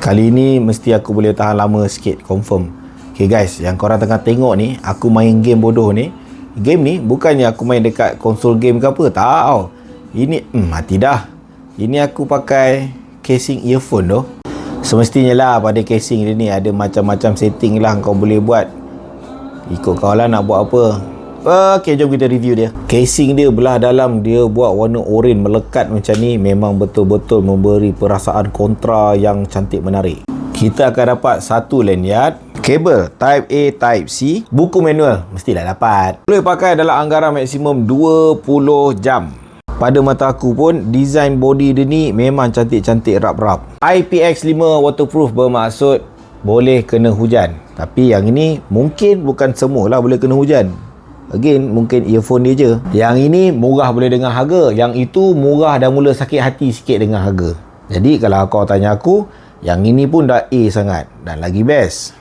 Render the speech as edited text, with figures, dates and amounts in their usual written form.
Kali ni mesti aku boleh tahan lama sikit, confirm. Okay guys, yang korang tengah tengok ni, aku main game bodoh ni. Game ni bukannya aku main dekat konsol game ke apa, tak. Ini mati dah. Ini aku pakai casing earphone tu. Semestinya lah pada casing dia ni ada macam-macam setting lah kau boleh buat. Ikut kau lah nak buat apa. Ok, jom kita review dia. Casing dia belah dalam, dia buat warna oranye melekat macam ni. Memang betul-betul memberi perasaan kontra yang cantik menarik. Kita akan dapat satu lanyard, kabel Type A, Type C, buku manual mestilah dapat. Boleh pakai dalam anggaran maksimum 20 jam. Pada mata aku pun, design body dia ni memang cantik-cantik rap-rap. IPX5 waterproof bermaksud boleh kena hujan. Tapi yang ini mungkin bukan semualah boleh kena hujan. Again, mungkin earphone dia je. Yang ini murah boleh dengar harga. Yang itu murah dah mula sakit hati sikit dengan harga. Jadi kalau kau tanya aku, yang ini pun dah A sangat dan lagi best.